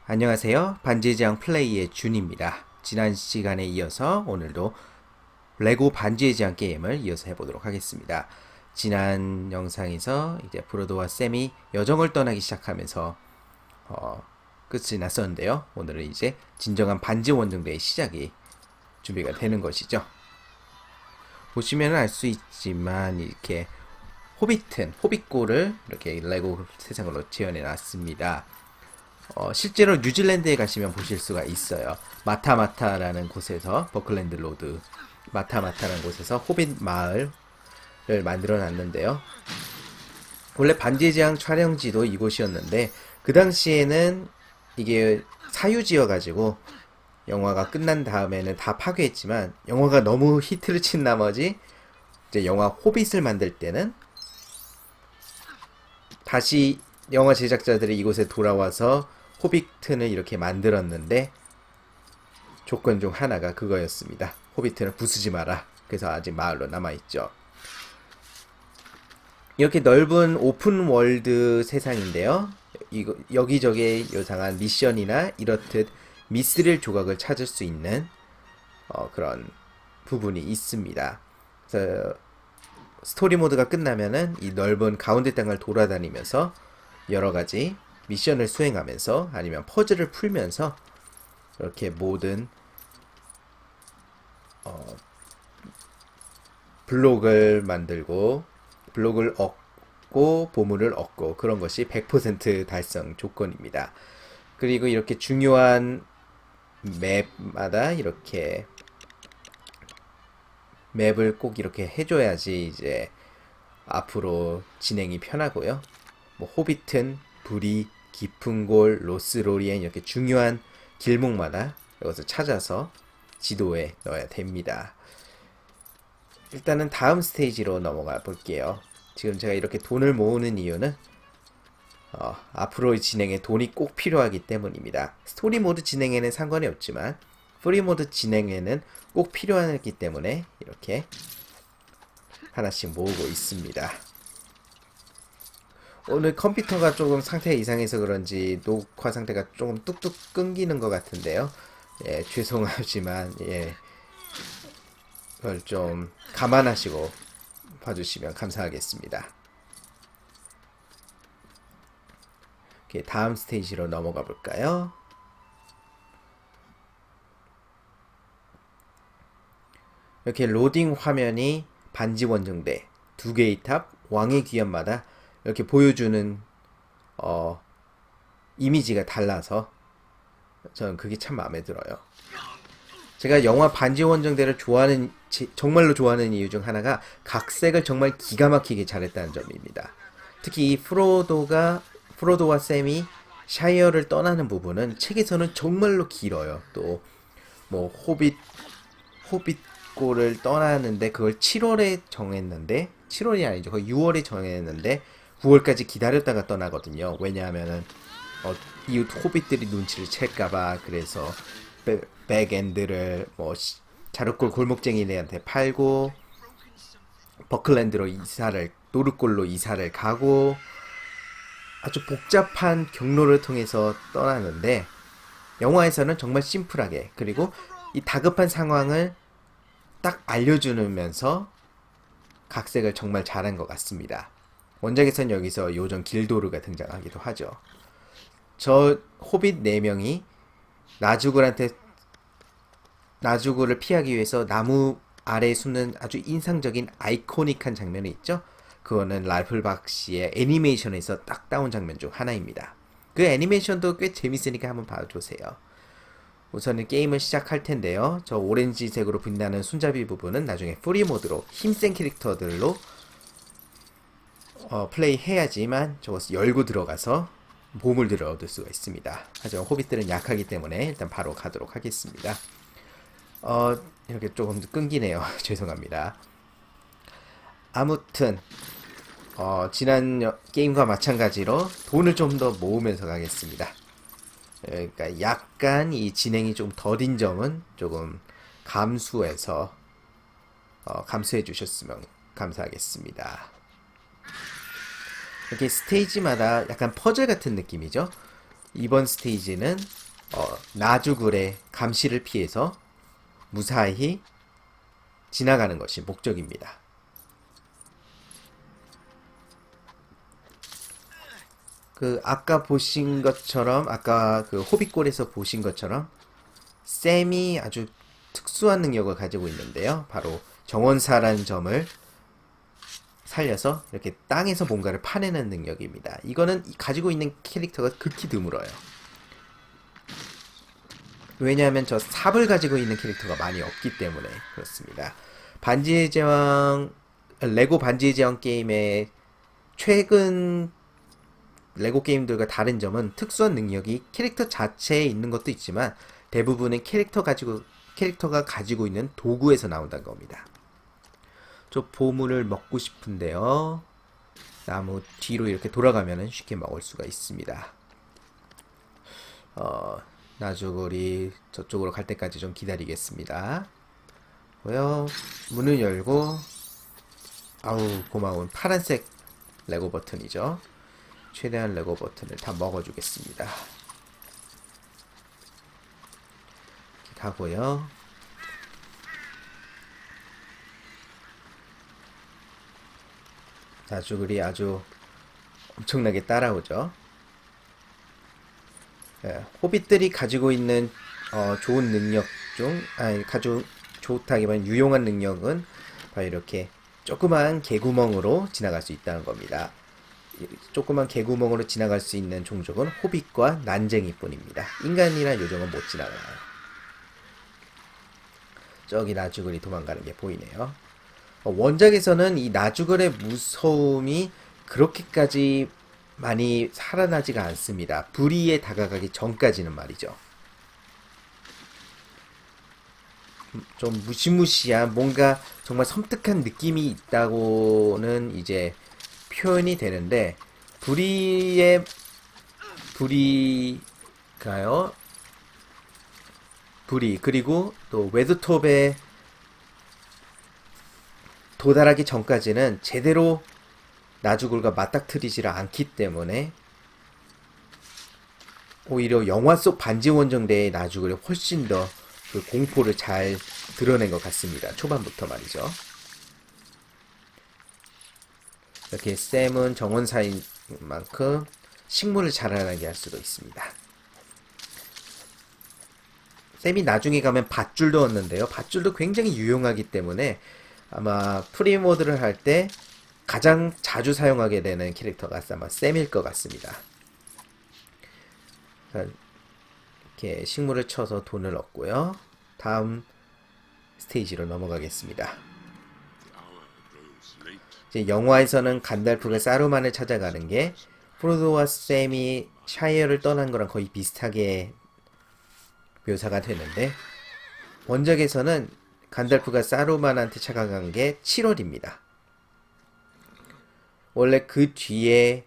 안녕하세요. 반지의 제왕 플레이의 준입니다. 지난 시간에 이어서 오늘도 레고 반지의 제왕 게임을 이어서 해보도록 하겠습니다. 지난 영상에서 이제 프로도와 샘이 여정을 떠나기 시작하면서 끝이 났었는데요. 오늘은 이제 진정한 반지 원정대의 시작이 준비가 되는 것이죠. 보시면 알 수 있지만 이렇게 호빗골을 이렇게 레고 세상으로 재현해 놨습니다. 실제로 뉴질랜드에 가시면 보실 수가 있어요. 마타마타라는 곳에서 버클랜드 로드 마타마타라는 곳에서 호빗 마을을 만들어 놨는데요. 원래 반지의 제왕 촬영지도 이곳이었는데 그 당시에는 이게 사유지여 가지고 영화가 끝난 다음에는 다 파괴했지만 영화가 너무 히트를 친 나머지 이제 영화 호빗을 만들 때는 다시 영화 제작자들이 이곳에 돌아와서 호빗을 이렇게 만들었는데 조건 중 하나가 그거였습니다. 호빗을 부수지 마라. 그래서 아직 마을로 남아있죠. 이렇게 넓은 오픈 월드 세상인데요. 여기저기 요상한 미션이나 이렇듯 미스릴 조각을 찾을 수 있는 그런 부분이 있습니다. 그래서 스토리 모드가 끝나면은 이 넓은 가운데 땅을 돌아다니면서 여러 가지 미션을 수행하면서 아니면 퍼즐을 풀면서 이렇게 모든 블록을 만들고 블록을 얻고 보물을 얻고 그런 것이 100% 달성 조건입니다. 그리고 이렇게 중요한 맵마다 이렇게 맵을 꼭 이렇게 해줘야지 이제 앞으로 진행이 편하고요. 뭐 호빗은 불이 깊은 골, 로스로리엔 이렇게 중요한 길목마다 이것을 찾아서 지도에 넣어야 됩니다. 일단은 다음 스테이지로 넘어가 볼게요. 지금 제가 이렇게 돈을 모으는 이유는 앞으로의 진행에 돈이 꼭 필요하기 때문입니다. 스토리 모드 진행에는 상관이 없지만 프리 모드 진행에는 꼭 필요하기 때문에 이렇게 하나씩 모으고 있습니다. 오늘 컴퓨터가 조금 상태가 이상해서 그런지 녹화 상태가 조금 뚝뚝 끊기는 것 같은데요. 예, 죄송하지만 예, 그걸 좀 감안하시고 봐주시면 감사하겠습니다. 오케이, 다음 스테이지로 넘어가 볼까요? 이렇게 로딩 화면이 반지 원정대, 두 개의 탑, 왕의 귀환마다 이렇게 보여주는 이미지가 달라서 저는 그게 참 마음에 들어요. 제가 영화 반지 원정대를 정말로 좋아하는 이유 중 하나가 각색을 정말 기가 막히게 잘했다는 점입니다. 특히 이 프로도와 샘이 샤이어를 떠나는 부분은 책에서는 정말로 길어요. 또 뭐 호빗골을 떠나는데 그걸 7월에 정했는데 7월이 아니죠. 거의 6월에 정했는데 9월까지 기다렸다가 떠나거든요. 왜냐하면은 이 호빗들이 눈치를 챌까봐. 그래서 백엔드를 뭐 자루골 골목쟁이들한테 팔고 버클랜드로 노르골로 이사를 가고 아주 복잡한 경로를 통해서 떠나는데 영화에서는 정말 심플하게 그리고 이 다급한 상황을 딱 알려주면서 각색을 정말 잘한 것 같습니다. 원작에선 여기서 요정 길도르가 등장하기도 하죠. 저 호빗 4명이 나주구를 피하기 위해서 나무 아래에 숨는 아주 인상적인 아이코닉한 장면이 있죠. 그거는 랄프 박씨의 애니메이션에서 딱 따온 장면 중 하나입니다. 그 애니메이션도 꽤 재밌으니까 한번 봐주세요. 우선은 게임을 시작할 텐데요. 저 오렌지색으로 빛나는 손잡이 부분은 나중에 프리 모드로 힘센 캐릭터들로 플레이 해야지만 저것을 열고 들어가서 보물들을 얻을 수가 있습니다. 하지만 호빗들은 약하기 때문에 일단 바로 가도록 하겠습니다. 이렇게 조금 끊기네요. 죄송합니다. 아무튼 지난 게임과 마찬가지로 돈을 좀 더 모으면서 가겠습니다. 그러니까 약간 이 진행이 좀 더딘 점은 조금 감수해 주셨으면 감사하겠습니다. 이렇게 스테이지마다 약간 퍼즐 같은 느낌이죠. 이번 스테이지는 나주글의 감시를 피해서 무사히 지나가는 것이 목적입니다. 아까 보신 것처럼, 아까 호빗골에서 보신 것처럼 샘이 아주 특수한 능력을 가지고 있는데요. 바로 정원사라는 점을 살려서 이렇게 땅에서 뭔가를 파내는 능력입니다. 이거는 가지고 있는 캐릭터가 극히 드물어요. 왜냐하면 저 삽을 가지고 있는 캐릭터가 많이 없기 때문에 그렇습니다. 반지의 제왕, 레고 반지의 제왕 게임의 최근 레고 게임들과 다른 점은 특수한 능력이 캐릭터 자체에 있는 것도 있지만 대부분은 캐릭터가 가지고 있는 도구에서 나온다는 겁니다. 저 보물을 먹고 싶은데요. 나무 뒤로 이렇게 돌아가면 쉽게 먹을 수가 있습니다. 나주골이 저쪽으로 갈 때까지 좀 기다리겠습니다. 문을 열고, 아우 고마운 파란색 레고 버튼이죠. 최대한 레고 버튼을 다 먹어주겠습니다. 이렇게 가고요. 나주글이 아주 엄청나게 따라오죠. 호빗들이 가지고 있는 좋은 능력 중, 아주 좋다기보다는 유용한 능력은 바로 이렇게 조그만 개구멍으로 지나갈 수 있다는 겁니다. 조그만 개구멍으로 지나갈 수 있는 종족은 호빗과 난쟁이뿐입니다. 인간이나 요정은 못 지나가요. 저기 나주글이 도망가는 게 보이네요. 원작에서는 이 나주글의 무서움이 그렇게까지 많이 살아나지가 않습니다. 불의에 다가가기 전까지는 말이죠. 좀 무시무시한 뭔가 정말 섬뜩한 느낌이 있다고는 이제 표현이 되는데 불의가요? 불의 그리고 또 웨드톱에 도달하기 전까지는 제대로 나주글과 맞닥뜨리지를 않기 때문에 오히려 영화 속 반지원정대의 나주글이 훨씬 더 그 공포를 잘 드러낸 것 같습니다. 초반부터 말이죠. 이렇게 샘은 정원사인 만큼 식물을 자라나게 할 수도 있습니다. 샘이 나중에 가면 밧줄도 얻는데요. 밧줄도 굉장히 유용하기 때문에 아마 프리모드를 할 때 가장 자주 사용하게 되는 캐릭터가 아마 샘일 것 같습니다. 이렇게 식물을 쳐서 돈을 얻고요. 다음 스테이지로 넘어가겠습니다. 이제 영화에서는 간달프가 사루만을 찾아가는 게 프로도와 샘이 샤이어를 떠난 거랑 거의 비슷하게 묘사가 되는데 원작에서는 간달프가 사루만한테 찾아간 게 7월입니다. 원래 그 뒤에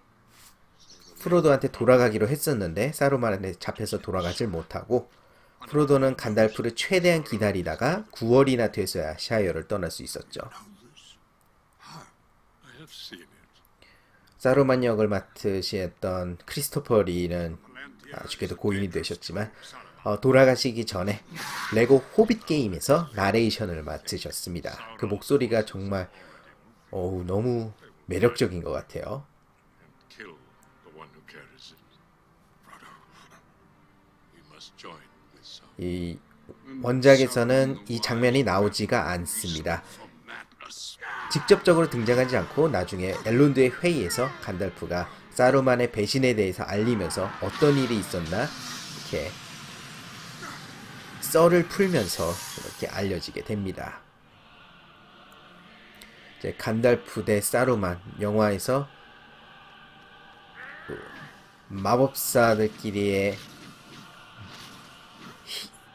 프로도한테 돌아가기로 했었는데 사루만한테 잡혀서 돌아가질 못하고 프로도는 간달프를 최대한 기다리다가 9월이나 돼서야 샤이어를 떠날 수 있었죠. 사루만 역을 맡으셨던 크리스토퍼 리는 아쉽게도 고인이 되셨지만 돌아가시기 전에 레고 호빗 게임에서 나레이션을 맡으셨습니다. 그 목소리가 정말 너무 매력적인 것 같아요. 이 원작에서는 이 장면이 나오지가 않습니다. 직접적으로 등장하지 않고 나중에 엘론드의 회의에서 간달프가 사루만의 배신에 대해서 알리면서 어떤 일이 있었나 이렇게 썰을 풀면서 이렇게 알려지게 됩니다. 이제 간달프 대 사루만 영화에서 마법사들끼리의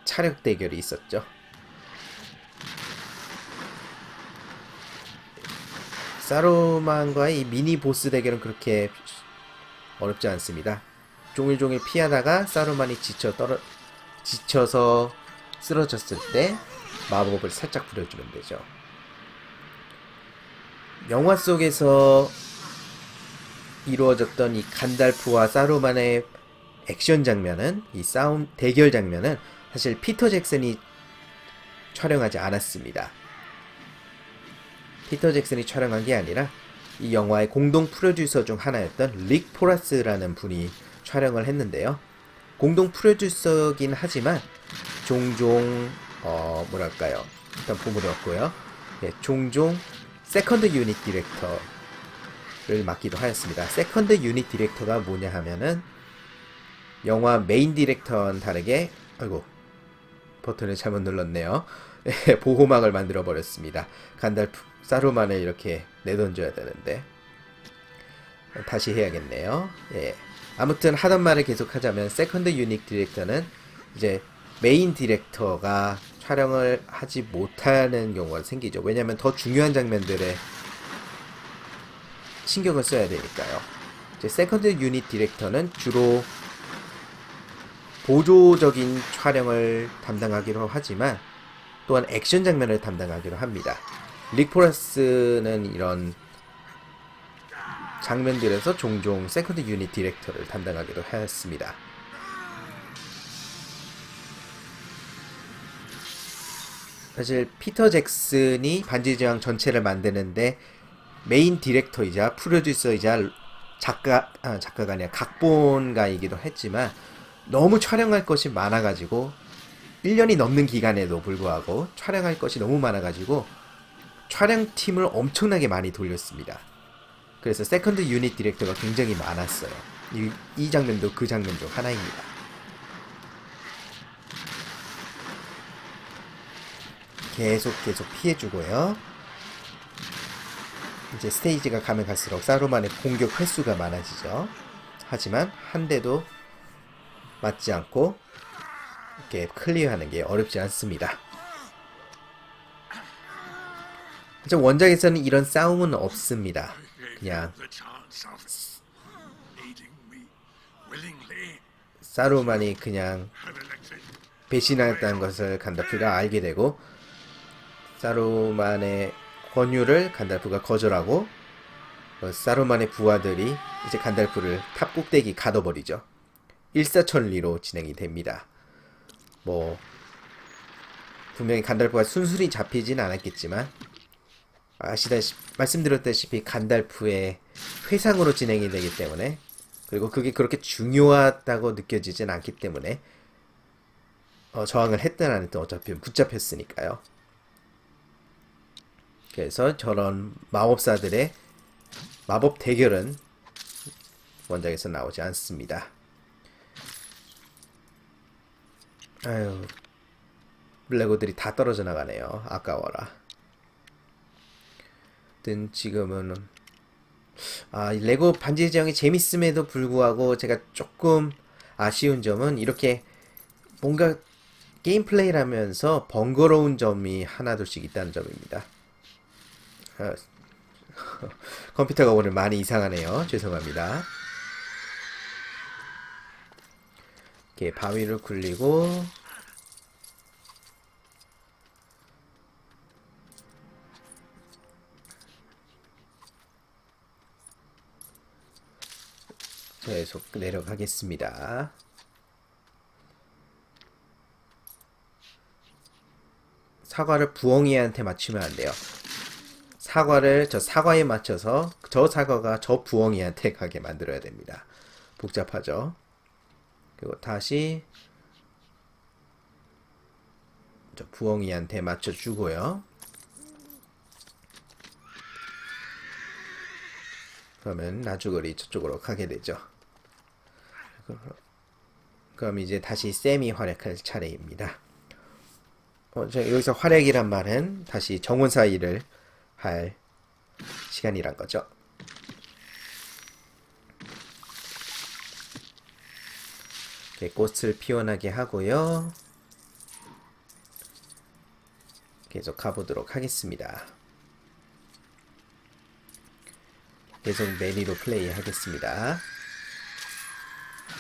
차력 대결이 있었죠. 사루만과의 이 미니 보스 대결은 그렇게 어렵지 않습니다. 종일종일 피하다가 사루만이 지쳐서 쓰러졌을 때 마법을 살짝 부려주면 되죠. 영화 속에서 이루어졌던 이 간달프와 사루만의 액션 장면은, 이 싸움 대결 장면은 사실 피터 잭슨이 촬영하지 않았습니다. 피터 잭슨이 촬영한 게 아니라 이 영화의 공동 프로듀서 중 하나였던 릭 포라스라는 분이 촬영을 했는데요. 공동 프로듀서긴 하지만 종종 뭐랄까요, 일단 보물이었고요. 예, 종종 세컨드 유닛 디렉터를 맡기도 하였습니다. 세컨드 유닛 디렉터가 뭐냐 하면은 영화 메인 디렉터와는 다르게, 아이고 버튼을 잘못 눌렀네요. 예, 보호막을 만들어 버렸습니다. 간달프 사루만을 이렇게 내던져야 되는데 다시 해야겠네요. 예. 아무튼 하던 말을 계속하자면 세컨드 유닛 디렉터는 이제 메인 디렉터가 촬영을 하지 못하는 경우가 생기죠. 왜냐하면 더 중요한 장면들에 신경을 써야 되니까요. 이제 세컨드 유닛 디렉터는 주로 보조적인 촬영을 담당하기로 하지만 또한 액션 장면을 담당하기로 합니다. 릭 포라스는 이런 장면들에서 종종 세컨드 유닛 디렉터를 담당하기도 하였습니다. 사실 피터 잭슨이 반지의 제왕 전체를 만드는데 메인 디렉터이자 프로듀서이자 작가가 아니라 각본가이기도 했지만 너무 촬영할 것이 많아가지고 1년이 넘는 기간에도 불구하고 촬영할 것이 너무 많아가지고 촬영팀을 엄청나게 많이 돌렸습니다. 그래서 세컨드 유닛 디렉터가 굉장히 많았어요. 이 장면도 그 장면 중 하나입니다. 계속 피해주고요. 이제 스테이지가 가면 갈수록 사루만의 공격 횟수가 많아지죠. 하지만 한 대도 맞지 않고 이렇게 클리어하는 게 어렵지 않습니다. 원작에서는 이런 싸움은 없습니다. 그냥 사루만이 그냥 배신하였다는 것을 간달프가 알게 되고 사루만의 권유를 간달프가 거절하고 사루만의 부하들이 이제 간달프를 탑 꼭대기 가둬버리죠. 일사천리로 진행이 됩니다. 뭐 분명히 간달프가 순순히 잡히진 않았겠지만 말씀드렸다시피 간달프의 회상으로 진행이 되기 때문에, 그리고 그게 그렇게 중요하다고 느껴지진 않기 때문에 저항을 했든 안 했든 어차피 붙잡혔으니까요. 그래서 저런 마법사들의 마법 대결은 원작에서 나오지 않습니다. 아유, 레고들이 다 떨어져 나가네요. 아까워라. 지금은 레고 반지의 제왕이 재밌음에도 불구하고 제가 조금 아쉬운 점은 이렇게 뭔가 게임 플레이라면서 번거로운 점이 하나둘씩 있다는 점입니다. 컴퓨터가 오늘 많이 이상하네요. 죄송합니다. 이렇게 바위를 굴리고 계속 내려가겠습니다. 사과를 부엉이한테 맞추면 안 돼요. 사과를 저 사과에 맞춰서 저 사과가 저 부엉이한테 가게 만들어야 됩니다. 복잡하죠? 그리고 다시 저 부엉이한테 맞춰주고요. 그러면 나주거리 저쪽으로 가게 되죠. 그럼 이제 다시 쌤이 활약할 차례입니다. 여기서 활약이란 말은 다시 정원사 일을 할 시간이란 거죠. 이렇게 꽃을 피어나게 하고요. 계속 가보도록 하겠습니다. 계속 매니로 플레이 하겠습니다.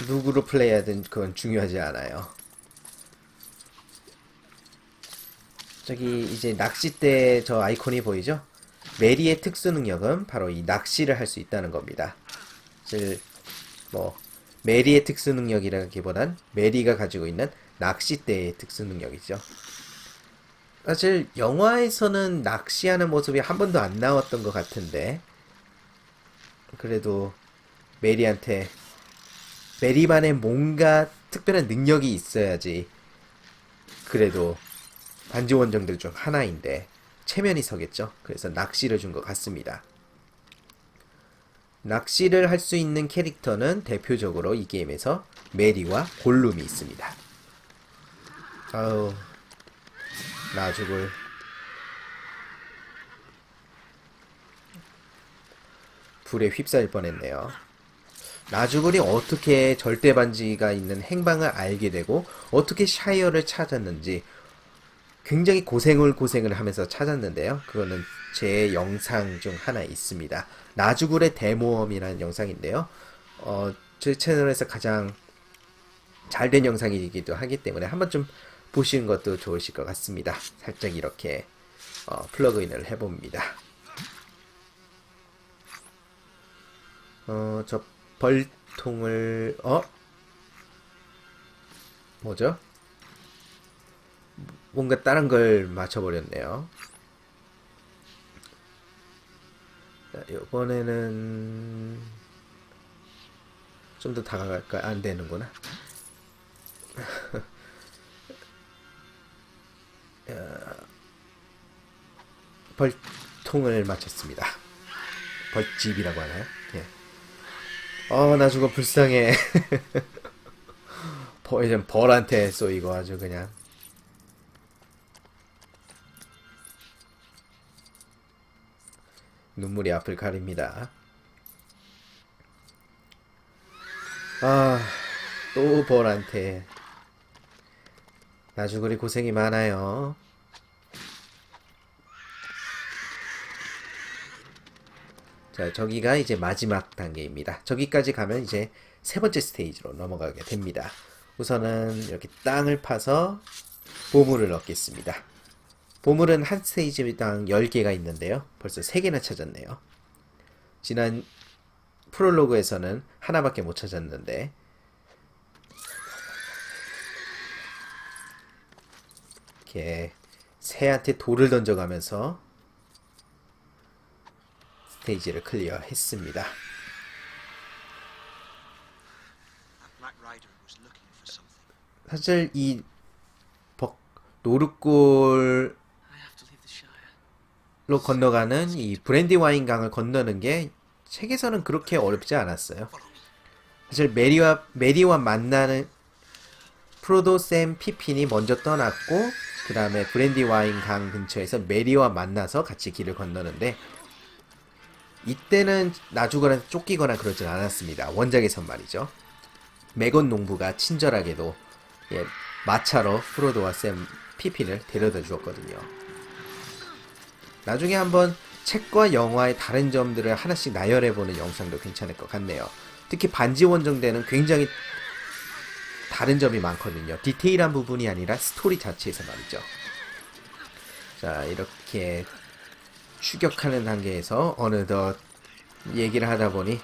누구로 플레이하든 그건 중요하지 않아요. 저기 이제 낚싯대 저 아이콘이 보이죠? 메리의 특수 능력은 바로 이 낚시를 할 수 있다는 겁니다. 즉 뭐 메리의 특수 능력이라기보단 메리가 가지고 있는 낚싯대의 특수 능력이죠. 사실 영화에서는 낚시하는 모습이 한 번도 안 나왔던 것 같은데 그래도 메리한테 메리만의 뭔가 특별한 능력이 있어야지 그래도 반지 원정들 중 하나인데 체면이 서겠죠. 그래서 낚시를 준 것 같습니다. 낚시를 할 수 있는 캐릭터는 대표적으로 이 게임에서 메리와 골룸이 있습니다. 아우 나 죽을. 불에 휩싸일 뻔했네요. 나주글이 어떻게 절대 반지가 있는 행방을 알게 되고 어떻게 샤이어를 찾았는지 굉장히 고생을 하면서 찾았는데요. 그거는 제 영상 중 하나에 있습니다. 나주굴의 대모험이라는 영상인데요. 제 채널에서 가장 잘된 영상이기도 하기 때문에 한 번쯤 보시는 것도 좋으실 것 같습니다. 살짝 이렇게 플러그인을 해봅니다. 저 벌통을 뭐죠? 뭔가 다른 걸 맞춰버렸네요. 자, 이번에는 좀 더 다가갈까? 안 되는구나. 벌통을 맞췄습니다. 벌집이라고 하나요? 예. 나 저거 불쌍해. 벌한테 쏘이고 아주 그냥. 눈물이 앞을 가립니다. 또 벌한테. 나주글이 고생이 많아요. 자, 저기가 이제 마지막 단계입니다. 저기까지 가면 이제 세 번째 스테이지로 넘어가게 됩니다. 우선은 이렇게 땅을 파서 보물을 얻겠습니다. 보물은 한 스테이지당 10개가 있는데요. 벌써 3개나 찾았네요. 지난 프롤로그에서는 하나밖에 못 찾았는데 이렇게 새한테 돌을 던져가면서 스테이지를 클리어했습니다. 사실 이 노르골로 건너가는 이 브랜디와인 강을 건너는 게 책에서는 그렇게 어렵지 않았어요. 사실 메리와 만나는 프로도, 샘, 피핀이 먼저 떠났고 그 다음에 브랜디와인 강 근처에서 메리와 만나서 같이 길을 건너는데 이때는 나주거나 쫓기거나 그러진 않았습니다. 원작에선 말이죠. 맥건 농부가 친절하게도 마차로 프로도와 샘, 피핀을 데려다 주었거든요. 나중에 한번 책과 영화의 다른 점들을 하나씩 나열해보는 영상도 괜찮을 것 같네요. 특히 반지 원정대는 굉장히 다른 점이 많거든요. 디테일한 부분이 아니라 스토리 자체에서 말이죠. 자, 이렇게 추격하는 단계에서 어느덧 얘기를 하다 보니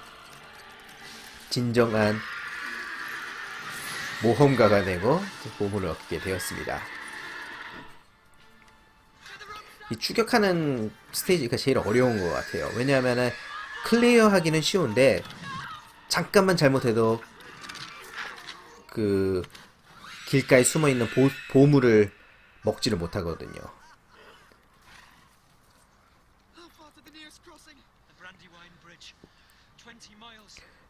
진정한 모험가가 되고 보물을 얻게 되었습니다. 이 추격하는 스테이지가 제일 어려운 것 같아요. 왜냐하면 클리어 하기는 쉬운데 잠깐만 잘못해도 그 길가에 숨어있는 보물을 먹지를 못하거든요.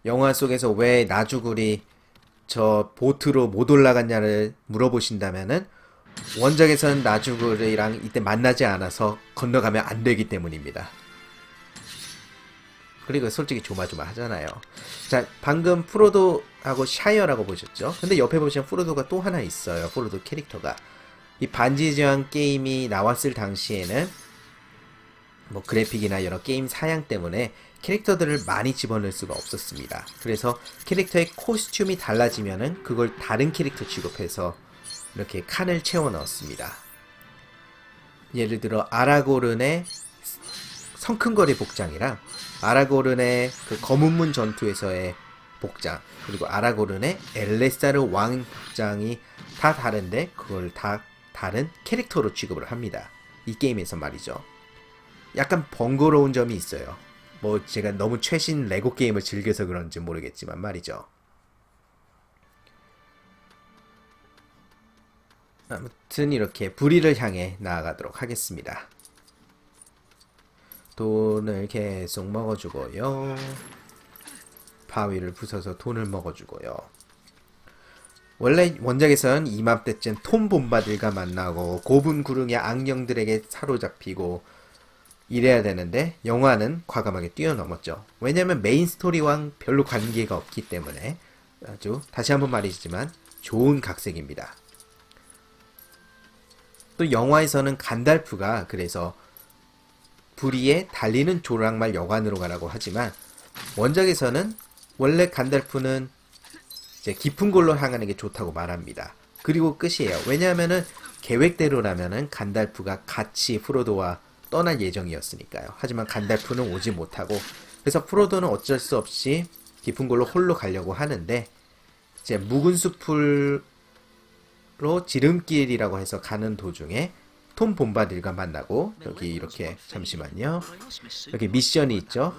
영화 속에서 왜 나주굴이 저 보트로 못 올라갔냐를 물어보신다면은 원작에서는 나주굴이랑 이때 만나지 않아서 건너가면 안 되기 때문입니다. 그리고 솔직히 조마조마하잖아요. 자, 방금 프로도하고 샤이어라고 보셨죠? 근데 옆에 보시면 프로도가 또 하나 있어요. 프로도 캐릭터가. 이 반지 제왕 게임이 나왔을 당시에는 뭐 그래픽이나 여러 게임 사양 때문에 캐릭터들을 많이 집어넣을 수가 없었습니다. 그래서 캐릭터의 코스튬이 달라지면은 그걸 다른 캐릭터 취급해서 이렇게 칸을 채워 넣었습니다. 예를 들어 아라고른의 성큰거리 복장이랑 아라고른의 그 검은문 전투에서의 복장, 그리고 아라고른의 엘레사르 왕 복장이 다 다른데 그걸 다 다른 캐릭터로 취급을 합니다. 이 게임에서 말이죠. 약간 번거로운 점이 있어요. 뭐 제가 너무 최신 레고 게임을 즐겨서 그런지 모르겠지만 말이죠. 아무튼 이렇게 불의를 향해 나아가도록 하겠습니다. 돈을 계속 먹어주고요. 바위를 부숴서 돈을 먹어주고요. 원래 원작에서는 이맘때쯤 톰 본바들과 만나고 고분구릉의 악령들에게 사로잡히고 이래야 되는데 영화는 과감하게 뛰어넘었죠. 왜냐면 메인 스토리와 별로 관계가 없기 때문에 아주 다시 한번 말이지만 좋은 각색입니다. 또 영화에서는 간달프가 그래서 불의의 달리는 조랑말 여관으로 가라고 하지만 원작에서는 원래 간달프는 이제 깊은 곳로 향하는 게 좋다고 말합니다. 그리고 끝이에요. 왜냐하면은 계획대로라면은 간달프가 같이 프로도와 떠날 예정이었으니까요. 하지만 간달프는 오지 못하고 그래서 프로도는 어쩔 수 없이 깊은 곳로 홀로 가려고 하는데 이제 묵은 숲으로 지름길이라고 해서 가는 도중에 톰 본바딜과 만나고 여기 이렇게 잠시만요. 여기 미션이 있죠.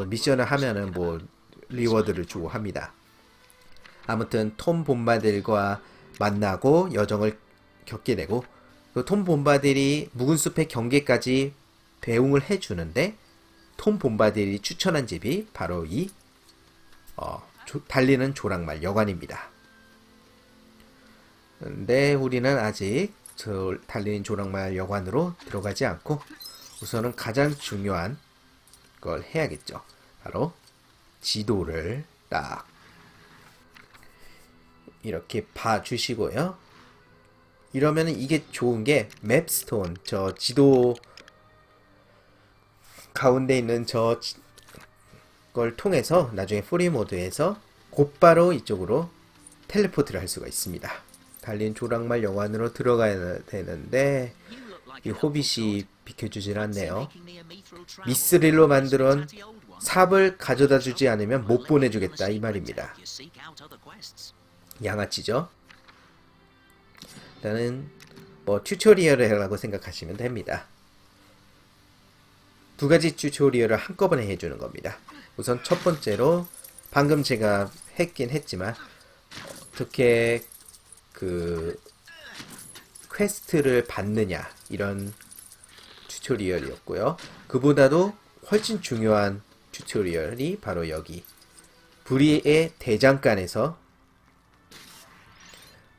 미션을 하면은 뭐 리워드를 주고 합니다. 아무튼 톰 본바딜과 만나고 여정을 겪게 되고 톰 본바딜이 묵은 숲의 경계까지 배웅을 해주는데 톰 본바딜이 추천한 집이 바로 이 달리는 조랑말 여관입니다. 근데 우리는 아직 저 달리는 조랑말 여관으로 들어가지 않고 우선은 가장 중요한 걸 해야겠죠. 바로 지도를 딱 이렇게 봐주시고요. 이러면 이게 좋은 게 맵스톤 저 지도 가운데 있는 저 걸 통해서 나중에 프리 모드에서 곧바로 이쪽으로 텔레포트를 할 수가 있습니다. 달린 조랑말 여관으로 들어가야 되는데 이 호빗이 비켜주질 않네요. 미스릴로 만들어온 삽을 가져다 주지 않으면 못 보내주겠다 이 말입니다. 양아치죠? 일단은 뭐 튜토리얼을 하라고 생각하시면 됩니다. 두 가지 튜토리얼을 한꺼번에 해주는 겁니다. 우선 첫 번째로 방금 제가 했긴 했지만 어떻게 그 퀘스트를 받느냐 이런 튜토리얼이었고요. 그보다도 훨씬 중요한 튜토리얼이 바로 여기 불의의 대장간에서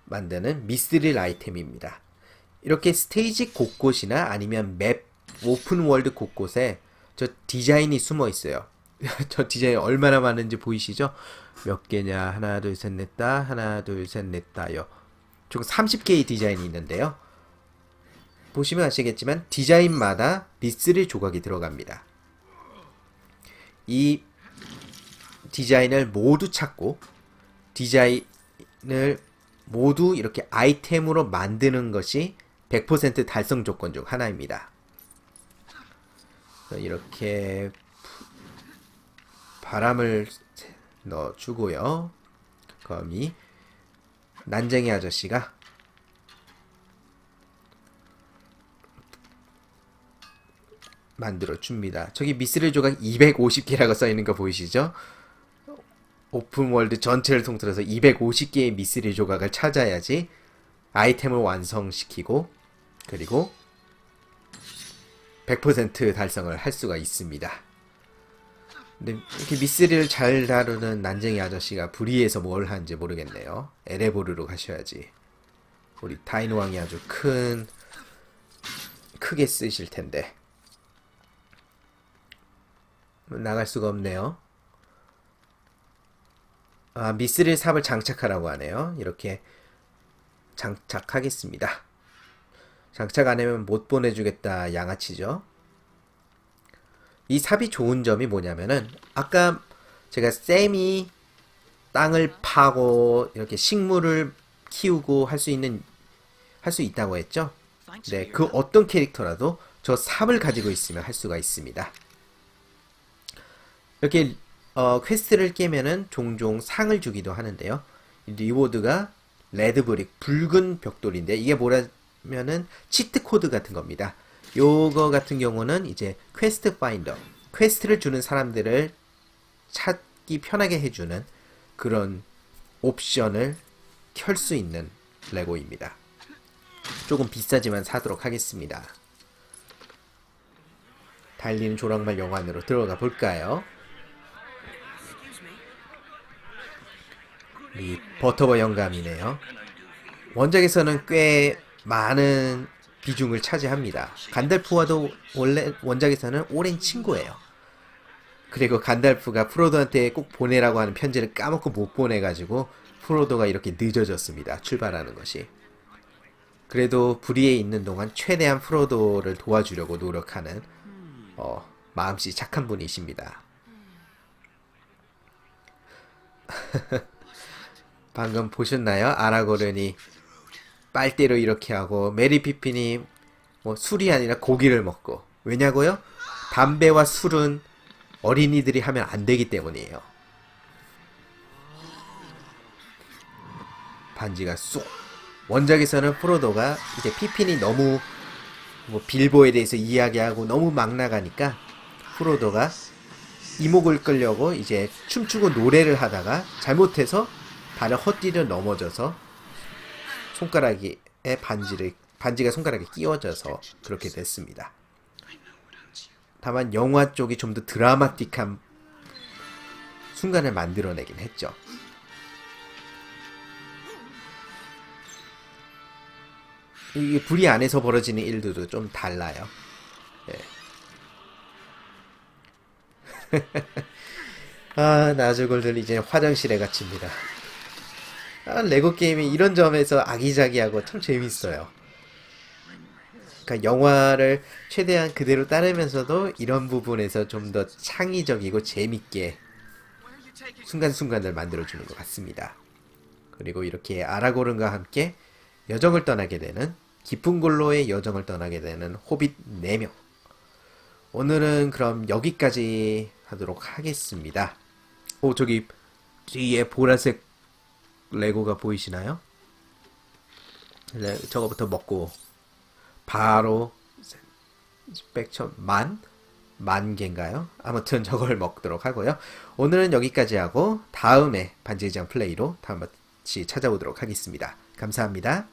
만드는 미스릴 아이템입니다. 이렇게 스테이지 곳곳이나 아니면 맵 오픈월드 곳곳에 저 디자인이 숨어 있어요. 저 디자인 얼마나 많은지 보이시죠? 몇 개냐? 하나, 둘, 셋, 넷, 다. 하나, 둘, 셋, 넷, 다요. 총 30개의 디자인이 있는데요. 보시면 아시겠지만 디자인마다 미스릴 조각이 들어갑니다. 이 디자인을 모두 찾고 디자인을 모두 이렇게 아이템으로 만드는 것이 100% 달성 조건 중 하나입니다. 이렇게 바람을 넣어주고요. 거미 난쟁이 아저씨가 만들어줍니다. 저기 미스릴 조각 250개라고 써있는 거 보이시죠? 오픈월드 전체를 통틀어서 250개의 미스릴 조각을 찾아야지 아이템을 완성시키고 그리고 100% 달성을 할 수가 있습니다. 근데 이렇게 미스릴을 잘 다루는 난쟁이 아저씨가 불의에서 뭘 하는지 모르겠네요. 에레보르로 가셔야지. 우리 다이노왕이 아주 크게 쓰실 텐데 나갈 수가 없네요. 아, 미스릴 삽을 장착하라고 하네요. 이렇게 장착하겠습니다. 장착 안 하면 못 보내주겠다 양아치죠. 이 삽이 좋은 점이 뭐냐면은 아까 제가 쌤이 땅을 파고 이렇게 식물을 키우고 할 수 있다고 했죠. 네, 그 어떤 캐릭터라도 저 삽을 가지고 있으면 할 수가 있습니다. 이렇게 퀘스트를 깨면은 종종 상을 주기도 하는데요. 리워드가 레드브릭, 붉은 벽돌인데 이게 뭐라면은 치트 코드 같은 겁니다. 요거 같은 경우는 이제 퀘스트 파인더, 퀘스트를 주는 사람들을 찾기 편하게 해주는 그런 옵션을 켤 수 있는 레고입니다. 조금 비싸지만 사도록 하겠습니다. 달리는 조랑말 영화 안으로 들어가 볼까요? 이 버터버 영감이네요. 원작에서는 꽤 많은 비중을 차지합니다. 간달프와도 원래 원작에서는 오랜 친구예요. 그리고 간달프가 프로도한테 꼭 보내라고 하는 편지를 까먹고 못 보내가지고 프로도가 이렇게 늦어졌습니다. 출발하는 것이. 그래도 불의에 있는 동안 최대한 프로도를 도와주려고 노력하는 마음씨 착한 분이십니다. 방금 보셨나요? 아라고른이 빨대로 이렇게 하고 메리 피핀이 뭐 술이 아니라 고기를 먹고. 왜냐고요? 담배와 술은 어린이들이 하면 안 되기 때문이에요. 반지가 쏙. 원작에서는 프로도가 이제 피핀이 너무 뭐 빌보에 대해서 이야기하고 너무 막 나가니까 프로도가 이목을 끌려고 이제 춤추고 노래를 하다가 잘못해서 발을 헛디뎌 넘어져서 손가락에 반지가 손가락에 끼워져서 그렇게 됐습니다. 다만 영화 쪽이 좀 더 드라마틱한 순간을 만들어내긴 했죠. 이게 불의 안에서 벌어지는 일들도 좀 달라요. 네. 나주골들 이제 화장실에 갇힙니다. 레고 게임이 이런 점에서 아기자기하고 참 재밌어요. 그러니까 영화를 최대한 그대로 따르면서도 이런 부분에서 좀 더 창의적이고 재밌게 순간순간을 만들어주는 것 같습니다. 그리고 이렇게 아라고른과 함께 여정을 떠나게 되는, 깊은 골로의 여정을 떠나게 되는 호빗 4명. 오늘은 그럼 여기까지 하도록 하겠습니다. 저기 뒤에 보라색 레고가 보이시나요? 저거부터 먹고 바로 만 개인가요? 아무튼 저걸 먹도록 하고요. 오늘은 여기까지 하고 다음에 반지의 제왕 플레이로 다음같이 찾아오도록 하겠습니다. 감사합니다.